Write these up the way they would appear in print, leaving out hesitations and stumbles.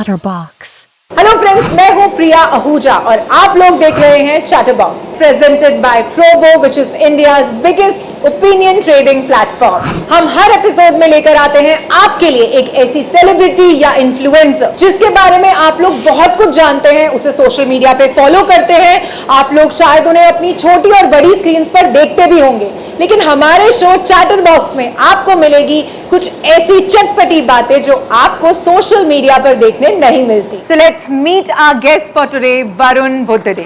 Chatterbox. Hello friends, मैं हूं प्रिया आहूजा और आप लोग देख रहे हैं chatterbox presented by Probo which is India's biggest opinion trading platform. हम हर एपिसोड में लेकर आते हैं आपके लिए एक ऐसी सेलिब्रिटी या इन्फ्लुएंसर जिसके बारे में आप लोग बहुत कुछ जानते हैं, उसे सोशल मीडिया पे फॉलो करते हैं, आप लोग शायद उन्हें अपनी छोटी और बड़ी स्क्रीन पर देखते भी होंगे, लेकिन हमारे शो चैटरबॉक्स में आपको मिलेगी कुछ ऐसी चटपटी बातें जो आपको सोशल मीडिया पर देखने नहीं मिलती। So let's meet our guest for today, Varun Buddhade.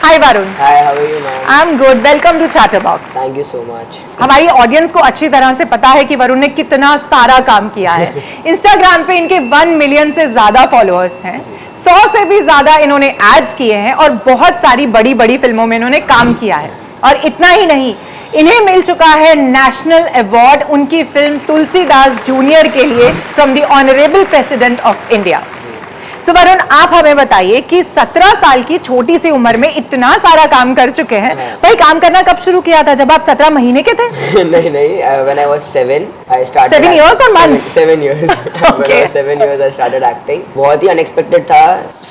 Hi Varun. Hi, how are you, ma'am? I'm good. Welcome to Chatterbox. Thank you so much. हमारी ऑडियंस को अच्छी तरह से पता है कि वरुण ने कितना सारा काम किया है। इंस्टाग्राम पे इनके 1 मिलियन से ज्यादा फॉलोअर्स हैं, 100 से भी ज्यादा इन्होंने एड्स किए हैं और बहुत सारी बड़ी बड़ी फिल्मों में इन्होंने काम किया है। और इतना ही नहीं, इन्हें मिल चुका है नेशनल अवार्ड उनकी फिल्म तुलसीदास जूनियर के लिए from the honourable president of India. So Varun, आप हमें बताइए कि 17 साल की छोटी सी उम्र में इतना सारा काम कर चुके हैं। भाई, काम करना कब शुरू किया था? जब आप 17 महीने के थे? नहीं, when I was 7, I started. 7 years or months? 7 years. When I was 7 years, I started acting. बहुत ही अनएक्सपेक्टेड था,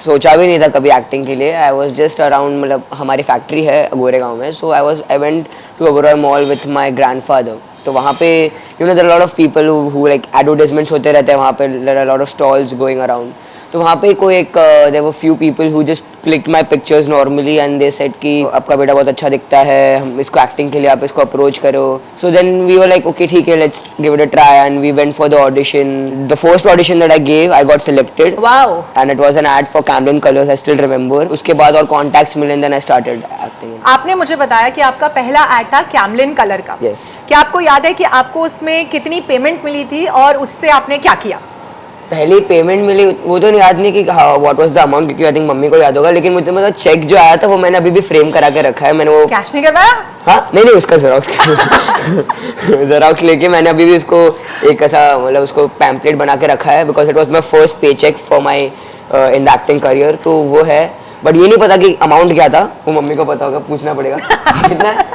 सोचा भी नहीं था कभी एक्टिंग के लिए। I was just around, मतलब हमारी फैक्ट्री है गोरेगांव में, so I went to Oberoi Mall with my grandfather. तो वहाँ पे there are a lot of people who like advertisements होते रहते हैं वहाँ पे, there are a lot of stalls going around. तो वहाँ पे कोई एक there were few people who just clicked my pictures normally and they said कि आपका बेटा बहुत अच्छा दिखता है, हम इसको एक्टिंग के लिए आप इसको अप्रोच करो। So then we were like okay ठीक है, let's give it a try and we went for the audition. The first audition that I gave, I got selected. Wow. And it was an ad for Camlin Colors, I still remember. उसके बाद और contacts मिले and then I started acting. आपने मुझे बताया कि आपका पहला एड था कैमलिन कलर का। Yes. क्या आपको याद है कि आपको उसमें कितनी पेमेंट मिली थी और उससे आपने क्या किया? पहली पेमेंट मिली वो तो याद नहीं कि व्हाट वाज द अमाउंट, क्योंकि आई थिंक मम्मी को याद होगा, लेकिन मुझे मतलब चेक जो आया था वो मैंने अभी भी फ्रेम करा के रखा है। मैंने वो कैश नहीं करवाया? हाँ, नहीं उसका जेरोक्स लेके मैंने अभी भी उसको एक ऐसा मतलब उसको पैम्पलेट बना के रखा है, because it was my first pay cheque for my in the acting career. तो वो है, बट ये नहीं पता कि अमाउंट क्या था, वो मम्मी को पता होगा, पूछना पड़ेगा। कितना है?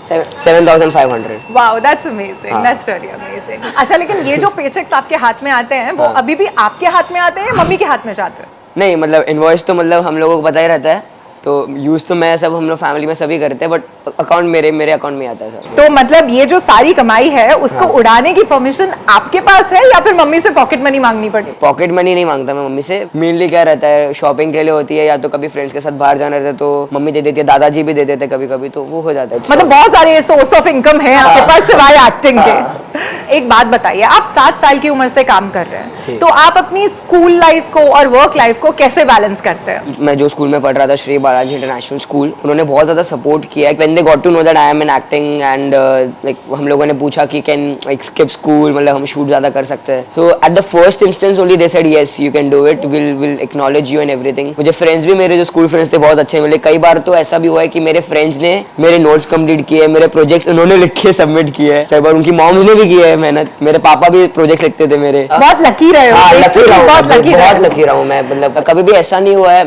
7,500. Wow, that's amazing. That's really amazing. अच्छा, लेकिन ये जो पेचेक्स आपके हाथ में आते हैं, वो अभी भी आपके हाथ में आते हैं या मम्मी के हाथ में जाते हैं? नहीं, मतलब इनवॉइस तो मतलब हम लोगों को पता ही रहता है, तो यूज तो मैं सब हम लोग फैमिली में सभी करते हैं, बट अकाउंट मेरे अकाउंट में आता है सर। तो मतलब ये जो सारी कमाई है उसको उड़ाने की परमिशन आपके पास है या फिर मम्मी से पॉकेट मनी मांगनी पड़ी? पॉकेट मनी नहीं मांगता मैं मम्मी से, मेनली क्या रहता है शॉपिंग के लिए होती है या तो कभी फ्रेंड्स के साथ बाहर जाना रहता है तो मम्मी दे देती है, दादाजी भी दे देते हैं कभी कभी, तो वो हो जाता है। मतलब बहुत सारे सोर्स ऑफ इनकम है आपके पास सिवाय एक्टिंग के। एक बात बताइए, आप 7 साल की उम्र से काम कर रहे हैं, तो आप अपनी स्कूल लाइफ को और वर्क लाइफ को कैसे बैलेंस करते हैं? मैं जो स्कूल में पढ़ रहा था, श्री बालाजी इंटरनेशनल स्कूल, उन्होंने बहुत ज़्यादा सपोर्ट किया। When they got to know that I am in acting and like हम लोगों ने पूछा कि कैन लाइक स्किप स्कूल, मतलब हम शूट ज़्यादा कर सकते हैं। So at the first instance only they said yes you can do it, will acknowledge you and everything. मुझे फ्रेंड्स भी, मेरे जो स्कूल फ्रेंड्स थे बहुत अच्छे मिले। कई बार तो ऐसा भी हुआ है कि मेरे फ्रेंड्स ने मेरे नोट्स कंप्लीट किए, मेरे प्रोजेक्ट्स उन्होंने लिख के सबमिट किए, कई बार उनकी मॉम्स ने भी किया है मेहनत, मेरे पापा भी प्रोजेक्ट लिखते थे मेरे। बहुत लकी रहे हो। बहुत लकी रहा हूँ मैं, मतलब कभी भी ऐसा नहीं हुआ है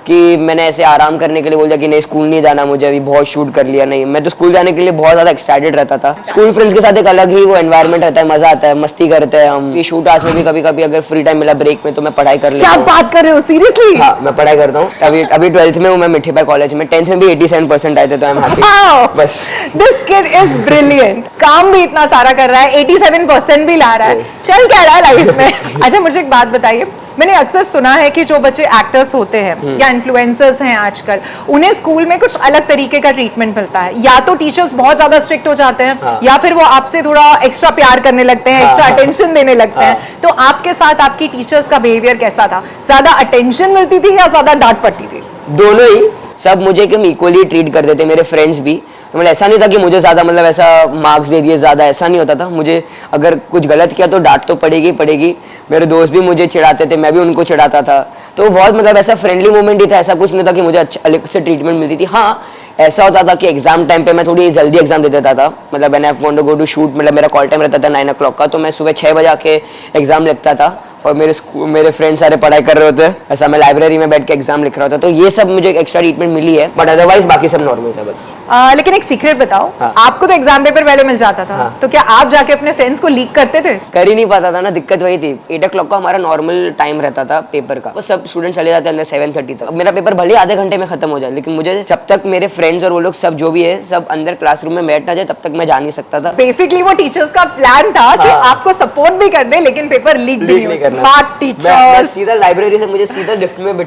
कि मैंने ऐसे आराम करने के लिए बोल दिया कि नहीं स्कूल नहीं जाना मुझे, अभी बहुत शूट कर लिया। नहीं, मैं तो स्कूल जाने के लिए बहुत ज्यादा एक्साइटेड रहता था। स्कूल फ्रेंड्स के साथ एक अलग ही वो एनवायरनमेंट रहता है, मजा आता है, मस्ती करते हैं हम। ये शूट आवर्स में भी कभी कभी अगर फ्री टाइम मिला ब्रेक में तो मैं पढ़ाई कर लेता हूं। क्या बात कर रहे हो, सीरियसली? हाँ, मैं पढ़ाई करता हूँ। अभी 12th में हूँ मैं मिठीबाई कॉलेज में, 10th में भी 87% आए थे, तो आई एम हैप्पी। बस दिस किड इज ब्रिलियंट। काम भी इतना सारा कर रहा है, 87% भी ला रहा है, चल क्या रहा है लाइफ में। अच्छा, मुझे एक बात बताइए, मैंने अक्सर सुना है कि जो बच्चे एक्टर्स होते हैं या इन्फ्लुएंसर्स हैं आजकल, उन्हें स्कूल में कुछ अलग तरीके का ट्रीटमेंट मिलता है। या तो टीचर्स बहुत ज्यादा स्ट्रिक्ट हो जाते हैं या फिर वो आपसे थोड़ा एक्स्ट्रा प्यार करने लगते हैं, एक्स्ट्रा अटेंशन देने लगते हैं। तो आपके साथ आपकी टीचर्स का बिहेवियर कैसा था? ज्यादा अटेंशन मिलती थी या ज्यादा डांट पड़ती थी? दोनों ही, सब मुझे एकदम इक्वली ट्रीट करते थे, मेरे फ्रेंड्स भी। तो मतलब ऐसा नहीं था कि मुझे ज़्यादा मतलब ऐसा मार्क्स दे दिए ज़्यादा, ऐसा नहीं होता था। मुझे अगर कुछ गलत किया तो डांट तो पड़ेगी। मेरे दोस्त भी मुझे चिढ़ाते थे, मैं भी उनको चिढ़ाता था। तो बहुत मतलब ऐसा फ्रेंडली मोमेंट ही था, ऐसा कुछ नहीं था कि मुझे अच्छा अलग से ट्रीटमेंट मिलती थी। हाँ, ऐसा होता था कि एग्जाम टाइम पे मैं थोड़ी जल्दी एग्जाम दे देता था, मतलब when I want to go to shoot, मतलब मेरा कॉल टाइम रहता था 9 o'clock का, तो मैं सुबह 6 बजे आके एग्जाम लिखता था और मेरे फ्रेंड्स सारे पढ़ाई कर रहे होते, ऐसा मैं लाइब्रेरी में बैठ के एग्जाम लिख रहा था। तो ये सब मुझे एक्स्ट्रा ट्रीटमेंट मिली है, बट अदरवाइज बाकी सब नॉर्मल था। बस लेकिन एक सीक्रेट बताओ, हाँ। आपको तो एग्जाम पेपर पहले मिल जाता था, हाँ। तो क्या आप जाके अपने फ्रेंड्स को लीक करते थे? कर ही नहीं पाता था ना, दिक्कत वही थी। 8 o'clock का हमारा नॉर्मल टाइम रहता था पेपर का, वो सब स्टूडेंट चले जाते अंदर 7:30 तक। अब मेरा पेपर भले आधे घंटे में खत्म हो जाए, लेकिन मुझे जब तक मेरे फ्रेंड्स और वो लोग सब जो भी है सब अंदर क्लासरूम में बैठ ना जाए तब तक मैं जा नहीं सकता था। बेसिकली वो टीचर्स का प्लान था कि हाँ। आपको सपोर्ट भी कर दे लेकिन पेपर लीक भी नहीं नहीं करना। स्मार्ट मैं टीचर्स। सीधा लाइब्रेरी से मुझे सीधा लिफ्ट में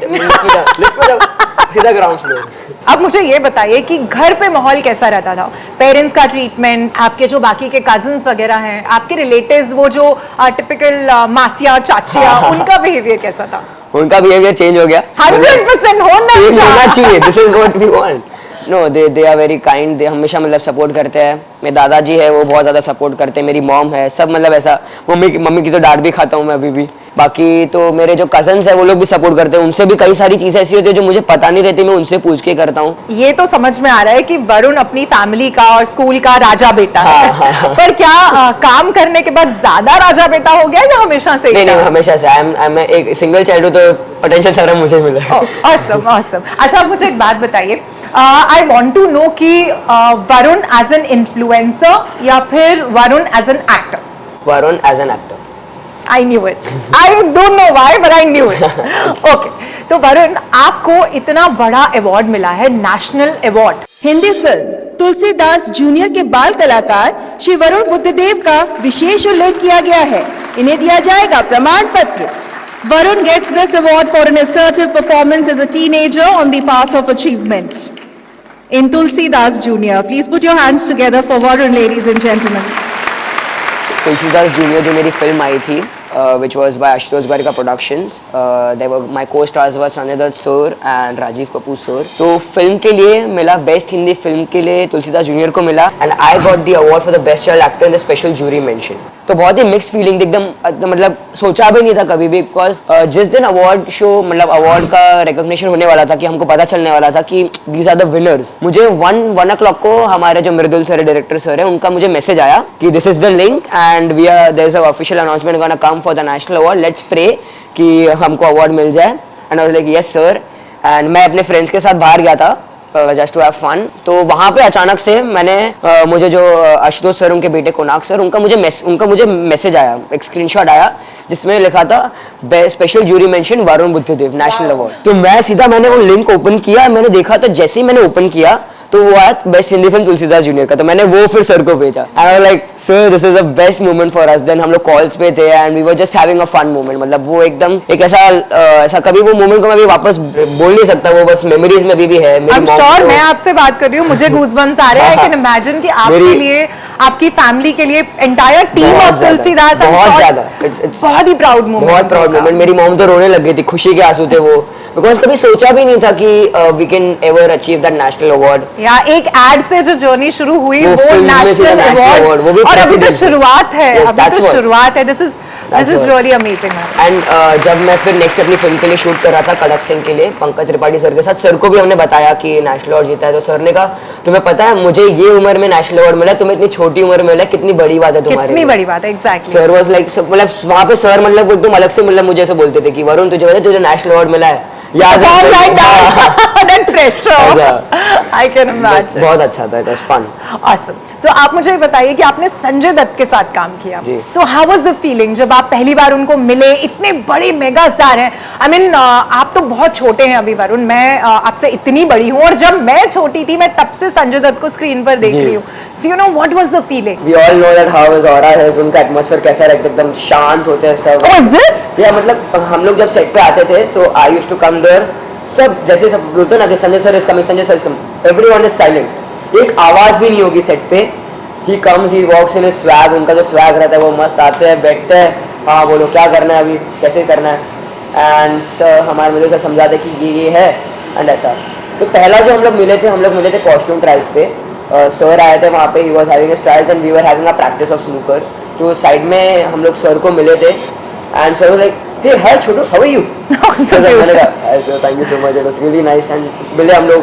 सीधा ग्राउंड फ्लोर। अब मुझे ये बताइए कि घर पे माहौल कैसा रहता था? पेरेंट्स का ट्रीटमेंट, आपके जो बाकी के कजिन्स वगैरह हैं, आपके रिलेटिव्स, वो जो टिपिकल मासिया चाचिया, हाँ। उनका बिहेवियर कैसा था? उनका बिहेवियर चेंज हो गया। 100% होना चाहिए। This is what we want. No, they are very kind. They हमेशा मतलब सपोर्ट करते हैं। मेरे दादाजी है वो बहुत ज़्यादा सपोर्ट करते हैं। मेरी मॉम है, सब मतलब ऐसा। मम्मी की तो डांट भी खाता हूँ मैं अभी भी। बाकी तो मेरे जो कजन्स है वो लोग भी सपोर्ट करते हैं। उनसे भी कई सारी चीज़ें ऐसी होती है जो मुझे पता नहीं रहती, मैं उनसे पूछ के करता हूँ। ये तो समझ में आ रहा है कि वरुण अपनी फैमिली का और स्कूल का राजा बेटा है। हाँ। पर क्या काम करने के बाद ज्यादा राजा बेटा हो गया या हमेशा से? नहीं, हमेशा से। मैं एक सिंगल चाइल्ड हूँ तो अटेंशन सारा मुझे मिला। Awesome awesome. अच्छा, आप मुझे एक बात बताइए, आई वांट टू नो कि वरुण एज एन इन्फ्लुएंसर या फिर Varun as an actor? Varun as an actor. I knew it. I don't know why, but I knew it. Okay. तो वरुण, आपको इतना बड़ा अवार्ड मिला है, national award. Hindi film Tulsidas junior के बाल कलाकार श्री वरुण बुद्धदेव का विशेष उल्लेख किया गया है। इन्हें दिया जाएगा प्रमाण पत्र। Varun gets this award for an assertive performance as a teenager on the path of achievement. In Tulsidas Junior, please put your hands together for Varun, ladies and gentlemen. Tulsidas junior जो मेरी फिल्म आई थी, which was by Ashutosh Gowariker Productions. My co-stars were Sanjay Dutt sir and Rajiv Kapoor sir. तो film के लिए मिला, best Hindi film के लिए तुलसीदास जूनियर को मिला, and I got the award for the best child actor in the special jury mention. तो बहुत ही मिक्स फीलिंग, एकदम मतलब सोचा भी नहीं था कभी भी, बिकॉज जिस दिन अवार्ड शो मतलब अवार्ड का रिकॉग्निशन होने वाला था, कि हमको पता चलने वाला था कि दीज आर द विनर्स, मुझे 1 o'clock को हमारे जो मृदुल सर डायरेक्टर सर है उनका मुझे मैसेज आया कि this is the link and we are there is a official announcement gonna come for the national award, let's pray कि हमको अवार्ड मिल जाए। And I was like yes sir. And मैं अपने फ्रेंड्स के साथ बाहर गया था जस्ट टू हैव फन। तो वहाँ पे अचानक से मैंने मुझे जो आशुतोष सर, उनके बेटे कोनाक सर, उनका मुझे मैसेज आया, एक स्क्रीनशॉट आया जिसमें लिखा था special jury mention Varun Buddhadev national award. तो मैं सीधा मैंने वो लिंक ओपन किया, मैंने देखा तो जैसे ही मैंने ओपन किया तो वो आया best Hindi film Tulsidas junior का। तो मैंने वो फिर सर को भेजा and I was like sir this is the best moment for us. Then हम लोग कॉल्स पे थे and we were just having a fun moment. मतलब वो एकदम एक ऐसा कभी वो मोमेंट को मैं भी वापस बोल नहीं सकता, वो बस मेमोरीज में भी है। I'm sure मैं आपसे बात कर रही हूँ, मुझे गूज़बम्स आ रहे हैं। I can imagine कि आपके लिए, आपकी फैमिली के लिए, एंटायर टीम ऑफ तुलसीदास, बहुत ज्यादा बहुत ही प्राउड मोमेंट, बहुत प्राउड मोमेंट। मेरी मॉम तो रोने लग गई थी, खुशी के आंसू थे वो, बिकॉज कभी सोचा भी नहीं था कि we can ever achieve that national award. या एक एड से जो जर्नी शुरू हुई वो फिल्म में से नेशनल national अवार्ड, वो भी और अभी तो president। शुरुआत है, Yes, अभी that's तो what- शुरुआत है। This is what- really amazing. And जब मैं फिर नेक्स्ट अपनी फिल्म के लिए शूट कर रहा था कड़क सिंह के लिए, पंकज त्रिपाठी सर के साथ, सर को भी हमने बताया कि नेशनल अवार्ड जीता है। तो सर ने कहा तुम्हें पता है मुझे ये उम्र में नेशनल अवार्ड मिला, तुम्हें इतनी छोटी उम्र में मिला, कितनी बड़ी बात है तुम्हारे कितनी लिए। बड़ी बात है, एग्जैक्टली। सर वाज लाइक, मतलब वहाँ पे सर मतलब वो एकदम अलग से मतलब मुझे ऐसे बोलते थे कि वरुण तुझे पता है तुझे नेशनल अवार्ड मिला है, याद That pressure, I can imagine. बहुत अच्छा था, it was fun. Awesome. तो आप मुझे बताइए कि आपने संजय दत्त के साथ काम किया। जी। So how was the feeling जब आप पहली बार उनको मिले? इतने बड़े मेगा स्टार हैं। I mean, आप तो बहुत छोटे हैं अभी वरुण, मैं आपसे इतनी बड़ी हूँ, और जब मैं छोटी थी मैं तब से संजय दत्त को स्क्रीन पर देख जी। रही हूँ। So you know what was the feeling? We all know that how his aura है, उनका एटमॉस्फेयर कैसा रहता है, एकदम शांत होते हैं सब। Oh, is it? या मतलब हम लोग जब सेट पे आते थे तो I used to come there, सब जैसे सब बोलते हैं ना कि Sanjay sir is coming, Sanjay sir is coming, everyone is silent, एक आवाज भी नहीं होगी सेट पे। He comes, he walks in swag, उनका जो स्वैग रहता है वो मस्त, आते हैं बैठते हैं, हाँ बोलो क्या करना है अभी, कैसे करना है, एंड सर हमारे मुझे समझाते कि ये है एंड ऐसा। तो पहला जो हम लोग मिले थे कॉस्ट्यूम ट्रायल्स पे, सर आए थे वहाँ पे, he was having trials and we were having a practice of snooker. तो साइड में हम लोग सर को मिले थे and sir like hey hi Chhotu, how are you? मैंने कहा thank you so much, it was really nice. And मिले हम लोग,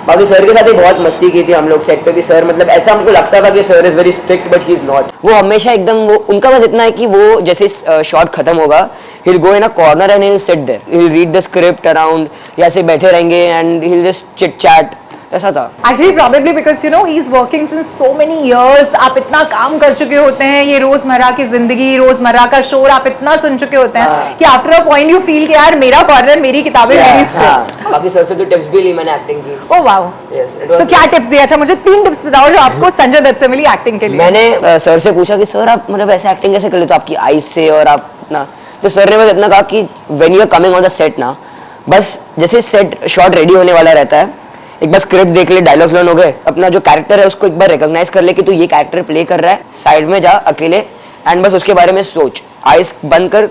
बाकी सर के साथ ही बहुत मस्ती की थी हम लोग सेट पे भी। सर मतलब ऐसा हमको लगता था कि sir is very strict but he is not. वो हमेशा एकदम, वो उनका बस इतना है कि वो जैसे शॉट खत्म होगा, he'll go in a corner and he'll sit there, he'll read the script around, या ऐसे बैठे रहेंगे and he'll just chit chat, ऐसा था। Actually, probably because you know he is working since so many years. आप इतना काम कर चुके होते हैं, ये रोजमर्रा की जिंदगी, रोजमर्रा का शोर आप इतना सुन चुके होते हैं कि after a point you feel कि यार मेरा कॉर्नर, मेरी किताबें, मेरी स्क्रिप्ट। काफी सर से तो टिप्स भी ली मैंने एक्टिंग की। Oh wow. Yes, it तो was क्या टिप्स दिए? अच्छा मुझे 3 टिप्स बताओ जो आपको संजय दत्त से मिली एक्टिंग के लिए। मैंने सर से पूछा कि सर आप मतलब ऐसे एक्टिंग कैसे कर लेते हो आपकी आईज से और आप ना, तो सर ने बस इतना कहा कि when you are coming on the set ना, बस जैसे सेट शॉट रेडी होने वाला रहता है, एक बार स्क्रिप्ट देख ले, डायलॉग्स लर्न हो गए, अपना जो कैरेक्टर है उसको एक बार रिकॉग्नाइज कर ले कि तू ये कैरेक्टर प्ले कर रहा है, साइड में जा अकेले एंड बस उसके बारे में सोच, आइज बंद कर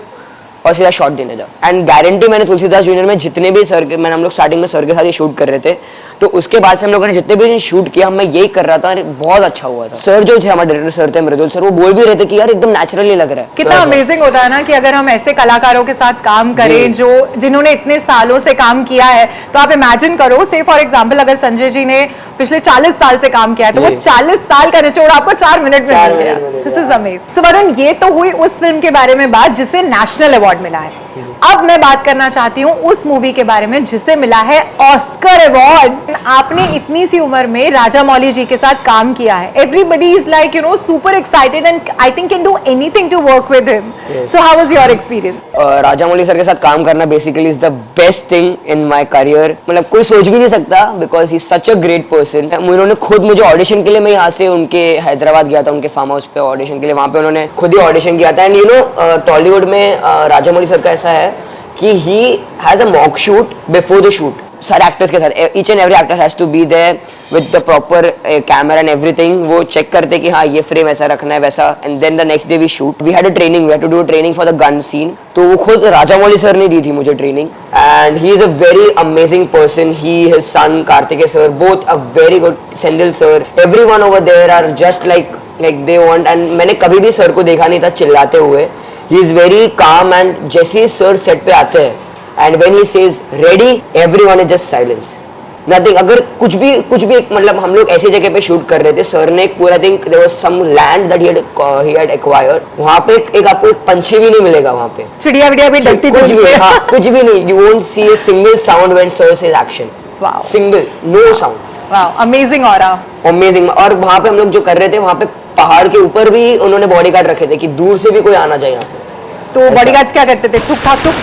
और सीधा शॉट देने जाओ। एंड गारंटी मैंने तुलसीदास जूनियर में जितने भी सर के, मैंने हम लोग स्टार्टिंग में सर के साथ ही शूट कर रहे थे, तो उसके बाद से हम लोगों ने जितने भी शूट किया मैं यही कर रहा था, बहुत अच्छा हुआ था। सर जो थे हमारे डायरेक्टर सर थे मृदुल सर, वो बोल भी रहे थे कि यार एकदम नेचुरली लग रहा है। कितना अमेजिंग होता है ना कि अगर हम ऐसे कलाकारों के साथ काम करें जो जिन्होंने इतने सालों से काम किया है, तो आप इमेजिन करो, से फॉर एग्जांपल अगर संजय जी ने पिछले 40 साल से काम किया है, तो वो 40 साल का निचोड़ आपको 4 मिनट में मिल गया। This is amazing. So Varun, ये तो हुई उस फिल्म के बारे में बात जिसे नेशनल अवार्ड मिला है। अब मैं बात करना चाहती हूँ उस मूवी के बारे में जिसे मिला है ऑस्कर अवार्ड। आपने इतनी सी उम्र में राजा मौली जी के साथ काम किया है। Everybody is like you know super excited and I think can do anything to work with him. So how was your experience? Rajamouli sir के साथ काम करना basically is the best thing in my career. मतलब कोई सोच भी नहीं सकता, because he is such a great person. उन्होंने खुद मुझे ऑडिशन के लिए, मैं यहाँ से उनके हैदराबाद गया था उनके फार्म हाउस पे ऑडिशन के लिए, वहाँ पे उन्होंने खुद ही ऑडिशन किया था। एंड यू नो टॉलीवुड में राजा मौली सर का ऐसा है कि he has a mock shoot before the shoot. सारे एक्टर्स के साथ, each and every actor has to be there with the proper camera and everything. वो चेक करते कि हाँ ये फ्रेम ऐसा रखना है वैसा, and then the next day we shoot. We had a training, we had to do a training for the gun scene. तो वो खुद राजा मौली सर ने दी थी मुझे training, and he is a very amazing person. He, his son Kartikeya sir, both a very good, Senthil sir, everyone over there are just like they want. And मैंने कभी भी सर को देखा नहीं था चिल्लाते हुए। He is very calm, and जैसे सर सेट पे आते हैं and when he says ready, everyone is just silence, nothing। अगर कुछ भी मतलब हम लोग ऐसी जगह पे शूट कर रहे थे, सर ने एक पूरा think there was some land that he had acquired, वहाँ पे एक आपको एक पंछी भी नहीं मिलेगा वहाँ पे, चिड़िया विड़िया भी डरती कुछ भी, हाँ कुछ भी नहीं। you won't see a single sound when sir says action। Wow। single no sound। Wow, amazing aura। Amazing. और वहाँ पे हम लोग जो कर रहे थे, वहाँ पे पहाड़ के ऊपर भी उन्होंने बॉडीगार्ड रखे थे कि दूर से भी कोई आना जाए यहाँ पे। तो बॉडीगार्ड्स क्या करते थे? ठुक ठाक ठुक?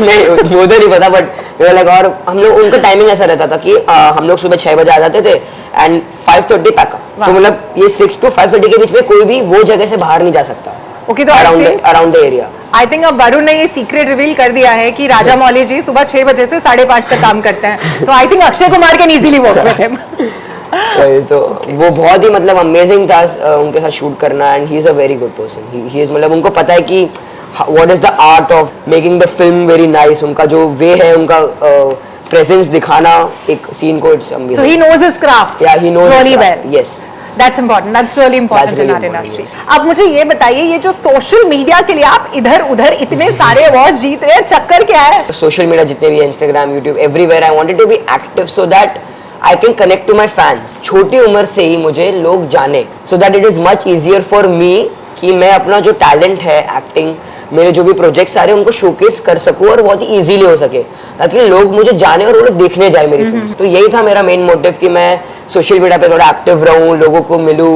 नहीं वो तो नहीं पता, बट लगा। और हम लोग, उनका टाइमिंग ऐसा रहता था कि हम लोग सुबह 6 बजे आ जाते थे एंड 5:30 पैकअप। तो मतलब ये 6 to 5:30 के बीच में कोई भी वो जगह से बाहर नहीं जा सकता। ओके, तो around the area. I think अब वरुण ने ये सीक्रेट रिवील कर दिया है कि राजा मौली जी सुबह 6 बजे से 5:30 तक काम करते हैं। तो I think Akshay Kumar can easily work with him. तो वो बहुत ही मतलब अमेजिंग था उनके साथ शूट करना, and he is a very good person. He is, मतलब उनको पता है कि what is the art of making the film very nice। उनका जो वे है, उनका प्रेजेंस दिखाना एक सीन को, it's amazing. So he knows his craft yeah, he knows really well। yes, that's important, that's really important in our industry। अब मुझे ये बताइए, ये जो सोशल मीडिया के लिए आप इधर उधर इतने सारे अवार्ड्स जीत रहे हैं, चक्कर क्या है? सोशल मीडिया जितने भी है, Instagram, YouTube, everywhere I wanted to be active so that I can connect to my fans. छोटी उम्र से ही मुझे लोग जाने, so that it is much easier for me कि मैं अपना जो टैलेंट है, एक्टिंग, मेरे जो भी प्रोजेक्ट्स आ रहे हैं उनको शोकेस कर सकूं और बहुत ही इजीली हो सके, ताकि लोग मुझे जाने और वो लोग देखने जाए मेरी फिल्म। तो यही था मेरा मेन मोटिव कि मैं सोशल मीडिया पे थोड़ा एक्टिव रहूं, लोगों को मिलूं,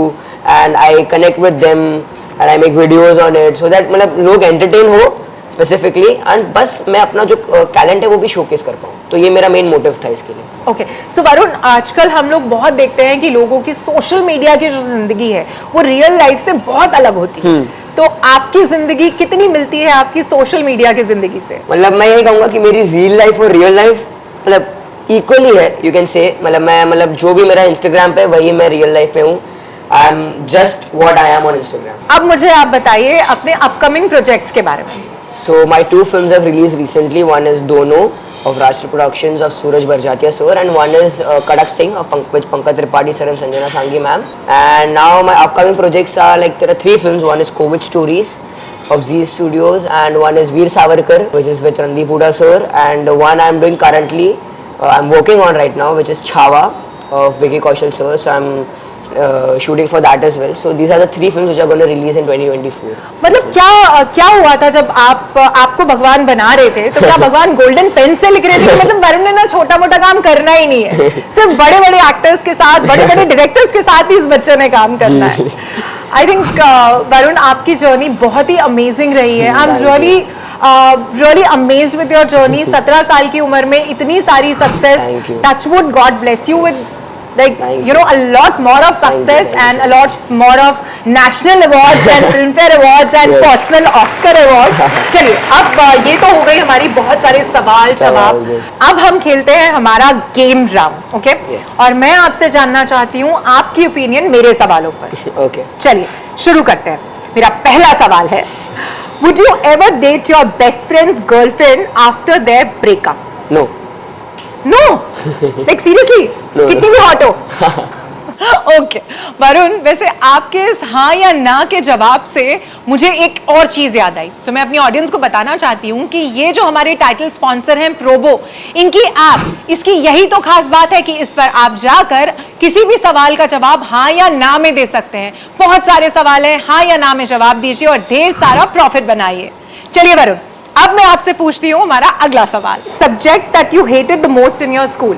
and I connect with them and I make videos on it, so that मतलब लोग एंटरटेन हो स्पेसिफिकली, एंड बस मैं अपना जो टैलेंट है वो भी शोकेस कर पाऊँ। तो ये मेरा मेन मोटिव था इसके लिए। ओके, सो वरुण, आजकल हम लोग बहुत देखते हैं कि लोगों की सोशल मीडिया की जो जिंदगी है वो रियल लाइफ से बहुत अलग होती है। तो आपकी जिंदगी कितनी मिलती है आपकी सोशल मीडिया की जिंदगी से? मतलब मैं यही कहूँगा कि मेरी रियल लाइफ और रियल लाइफ मतलब इक्वली है, यू कैन से। मतलब मैं, मतलब जो भी मेरा इंस्टाग्राम पे वही मैं रियल लाइफ में हूँ। I am just what I am on Instagram. अब मुझे आप बताइए अपने अपकमिंग प्रोजेक्ट्स के बारे में। So my 2 films have released recently. One is Dono of Rashtra Productions of Suraj Barjatia sir, and one is Kadak Singh of Pankaj Tripathi sir and Sanjana Sanghi ma'am. And now my upcoming projects are like, there are 3 films. One is COVID Stories of Z Studios, and one is Veer Savarkar, which is with Randeep Hooda sir, and one I'm doing currently, I'm working on right now, which is Chhawa of Vicky Kaushal sir. So I'm shooting for that as well. So these are the 3 films which are going to release in 2024. मतलब क्या हुआ था जब आपको भगवान बना रहे थे, तो क्या भगवान गोल्डन पेन से लिख रहे थे? मतलब वरुण ने ना छोटा मोटा काम करना ही नहीं है, सिर्फ बड़े बड़े एक्टर्स के साथ, बड़े बड़े डायरेक्टर्स के साथ ही इस बच्चे ने काम करना है. आई थिंक वरुण, आपकी जर्नी बहुत ही अमेजिंग रही है. I am really amazed with your journey. 17 साल की उम्र में इतनी सारी success. Touch wood, God bless you with like you know a lot more of success and a lot more of national awards and Filmfare awards and personal Oscar awards. चलिए, अब ये तो हो गई हमारी बहुत सारे सवाल जवाब. अब हम खेलते हैं हमारा गेम राउंड. ओके, और मैं आपसे जानना चाहती हूँ आपकी ओपिनियन मेरे सवालों पर. Okay. चलिए शुरू करते हैं. मेरा पहला सवाल है, would you ever date your best friend's girlfriend after their breakup? No. No? Like seriously? No. कितनी भी हॉट हो? ओके वरुण, वैसे आपके इस हाँ या ना के जवाब से मुझे एक और चीज याद आई, तो मैं अपनी ऑडियंस को बताना चाहती हूँ कि ये जो हमारे टाइटल स्पॉन्सर हैं प्रोबो, इनकी ऐप, इसकी यही तो खास बात है कि इस पर आप जाकर किसी भी सवाल का जवाब हाँ या ना में दे सकते हैं. बहुत सारे सवाल हैं, हाँ या ना में जवाब दीजिए और ढेर सारा प्रॉफिट बनाइए. चलिए वरुण, अब मैं आपसे पूछती हूँ हमारा अगला सवाल. Subject that you hated the most in your school.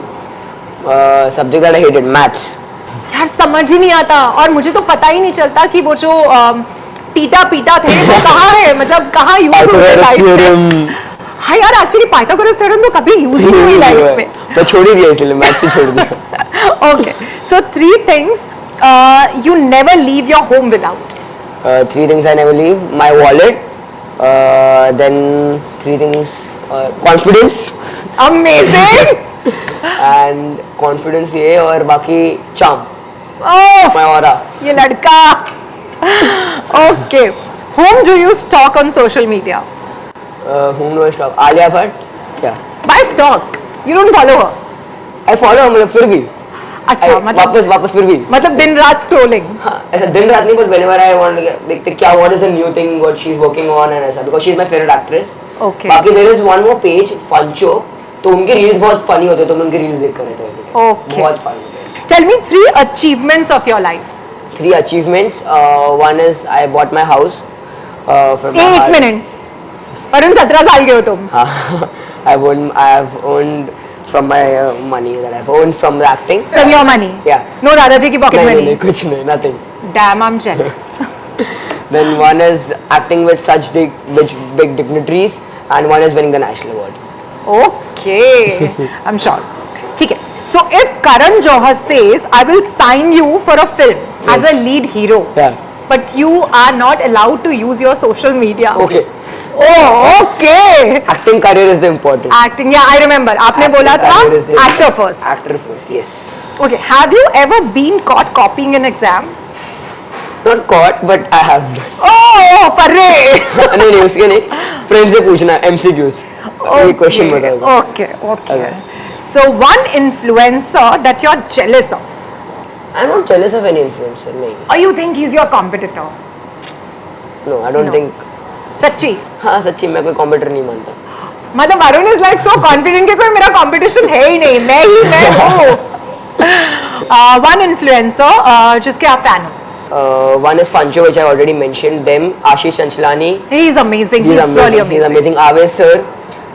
Subject that I hated, maths. यार समझ ही नहीं आता, और मुझे तो पता ही नहीं चलता कि वो जो टीटा पीटा थे वो कहाँ है, मतलब कहाँ यूज हुए लाइफ में. हाँ यार, एक्चुअली पाइथागोरस थ्योरम तो कभी यूज नहीं हुई लाइफ में. मैं छोड़ ही दिया, इसलिए मैथ्स ही छोड़ दिया. Okay, so 3 things you never leave your home without. 3 things I never leave: my wallet, then 3 things, confidence. Amazing. And confidence ये, और बाकी charm. Oh, My aura. ये लड़का. Okay, whom do you stalk on social media? Whom do I stalk? Alia Bhatt. Yeah. By stalk, you don't follow her. I follow, मतलब फिर भी. अच्छा, मतलब वापस फिर भी. मतलब दिन रात स्क्रोलिंग. हाँ, ऐसा दिन रात नहीं, but whenever I want, देखते क्या what is the new thing, what she's working on and ऐसा, because she's my favorite actress. Okay. बाकी there is one more page, Funcho, तो उनके रील्स बहुत फनी होते हैं, तो मैं उनके रील्स देखकर रहता हूँ. Okay. बहुत फनी होते हैं. Tell me 3 achievements of your life. 3 achievements. One is I bought my house. From my एक heart. मिनट, वरुण 17 साल के हो तुम. हाँ, I have owned from my money that I've owned from the acting. From your money. Yeah. No दादाजी की pocket money. नहीं, कुछ नहीं, nothing. Damn, I'm jealous. Then one is acting with such big dignitaries, and one is winning the national award. Okay, I'm sure. ठीक है. So if Karan Johar says, I will sign you for a film as a lead hero, Yeah. but you are not allowed to use your social media. Okay. Oh, okay. Acting career is the important. Acting, yeah, I remember. आपने बोला था Career is the- actor first. Actor first, yes. Okay, have you ever been caught copying an exam? Not caught, but I have done. Oh, फर्रे. नहीं, उसके नहीं. Friends से पूछना, MCQs. ये question बताओ. Okay, okay. So one influencer that you're jealous of, I'm not jealous of any influencer. नहीं. or you think he's your competitor? No, I don't No. think. सच्ची? हाँ, सच्ची मैं कोई competitor नहीं मानता. मतलब Varun is like so confident कि कोई मेरा competition है ही नहीं, मैं हूँ. One influencer जिसके आप fan हो. One is Funcho, which I already mentioned. Them, Ashish Chanchlani. He is amazing. He's He's really amazing. He's amazing. amazing. Aves sir.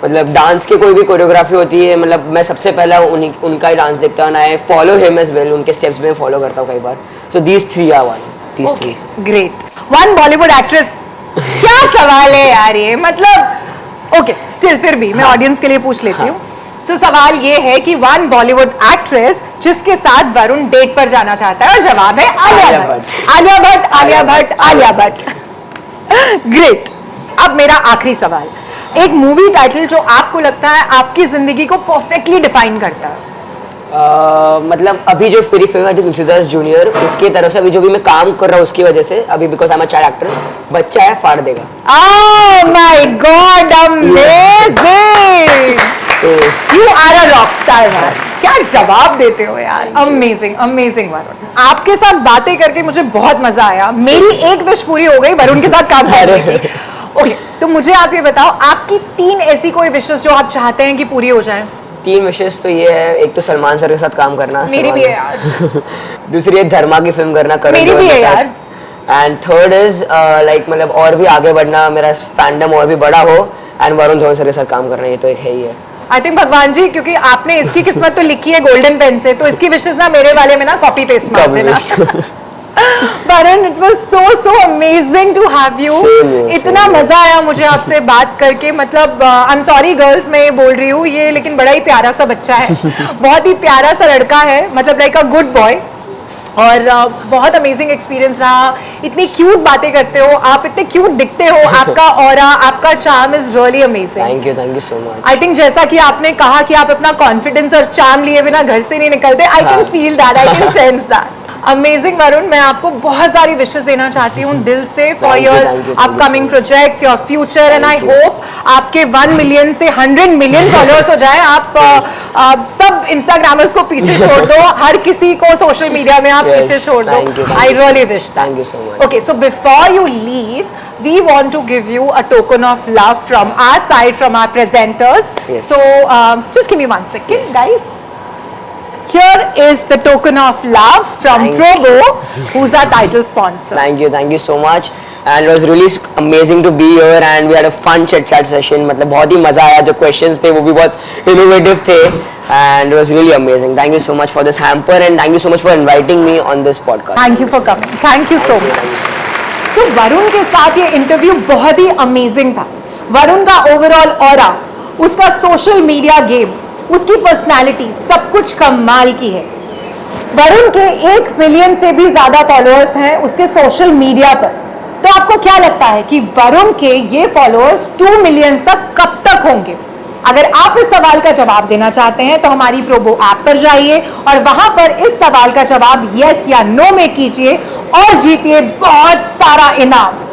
मतलब डांस की कोई भी कोरियोग्राफी होती है, मतलब मैं सबसे पहला उनका ही डांस देखता हूँ. I follow him as well. उनके steps में फॉलो करता हूँ कई बार. So these 3 are one. These 3. Great. One Bollywood actress. क्या सवाल है यार ये, मतलब ओके, स्टिल फिर भी मैं ऑडियंस के लिए पूछ लेती हूँ. सो सवाल ये है कि वन बॉलीवुड एक्ट्रेस जिसके साथ वरुण डेट पर जाना चाहता है, और जवाब है आलिया भट्ट. आलिया भट्ट, आलिया भट्ट, आलिया भट्ट. ग्रेट. अब मेरा आखिरी सवाल, एक मूवी टाइटल जो आपको लगता है आपकी जिंदगी को परफेक्टली डिफाइन करता है. मतलब अभी जो मेरी फिल्म है तुलसीदास जूनियर, उसकी तरफ से अभी जो भी मैं काम कर रहा हूँ उसकी वजह से, अभी because I am a child actor, बच्चा है फाड़ देगा. Oh my God, amazing! You are a rock star man. क्या जवाब देते हो यार. Amazing, amazing Varun. आपके साथ बातें करके मुझे बहुत मजा आया. मेरी एक विश पूरी हो गई वरुण के साथ काम करने की. ओके, तो मुझे आप ये बताओ, आपकी 3 ऐसी कोई विशेस जो आप चाहते हैं कि पूरी हो जाए. 3 विशेष तो ये है, एक तो सलमान सर के साथ काम करना, मेरी भी है यार। दूसरी है धर्मा की फिल्म करना, करण मेरी भी जौहर है के साथ। यार। एंड थर्ड इज लाइक मतलब और भी आगे बढ़ना, मेरा फैंडम और भी बड़ा हो, एंड वरुण धवन सर के साथ काम करना, ये तो एक है ही है। आई थिंक भगवान जी, क्योंकि आपने इसकी किस्मत तो लिखी है गोल्डन पेन से, तो इसकी विशेष ना मेरे वाले में ना कॉपी पेस्ट मार देना। Varun, it was so amazing to have you। इतना मजा आया मुझे आपसे बात करके, मतलब आई एम सॉरी गर्ल्स, मैं ये बोल रही हूँ ये, लेकिन बड़ा ही प्यारा सा बच्चा है, बहुत ही प्यारा सा लड़का है, मतलब लाइक अ गुड बॉय। और बहुत अमेजिंग एक्सपीरियंस रहा, इतनी क्यूट बातें करते हो आप, इतने क्यूट दिखते हो, आपका ऑरा, आपका charm is really amazing. Thank you so much. I think जैसा कि आपने कहा कि आप अपना कॉन्फिडेंस और चार्म लिए बिना घर से नहीं निकलते, I can feel that, I can sense that. Amazing Varun, मैं आपको बहुत सारी विशेष देना चाहती हूँ दिल से for your upcoming projects, your future, and I hope आपके 1 मिलियन से 100 मिलियन फॉलोअर्स हो जाए। आप सब इंस्टाग्रामर्स को पीछे छोड़ दो, हर किसी को सोशल मीडिया में आप पीछे छोड़ दो। I really wish. Thank you so much. Okay, so before you leave, we want to give you a token of love from our side, from our presenters. Yes. So just give me 1 second, guys. Here is the token of love from Probo, who's our title sponsor. Thank you so much, and it was really amazing to be here, and we had a fun chit chat session। मतलब बहुत ही मजा आया, जो questions थे वो भी बहुत innovative थे, and it was really amazing। Thank you so much for this hamper, and thank you so much for inviting me on this podcast। Thank you for coming. Thank you so much. तो वरुण के साथ ये interview बहुत ही amazing था। वरुण का overall aura, उसका social media game, उसकी personality, सब कुछ कमाल की है। वरुण के 1 मिलियन से भी ज्यादा फॉलोअर्स हैं उसके सोशल मीडिया पर। तो आपको क्या लगता है कि वरुण के ये फॉलोअर्स 2 मिलियन तक कब तक होंगे? अगर आप इस सवाल का जवाब देना चाहते हैं तो हमारी प्रोबो ऐप पर जाइए और वहां पर इस सवाल का जवाब यस या नो में कीजिए और जीतिए बहुत सारा इनाम।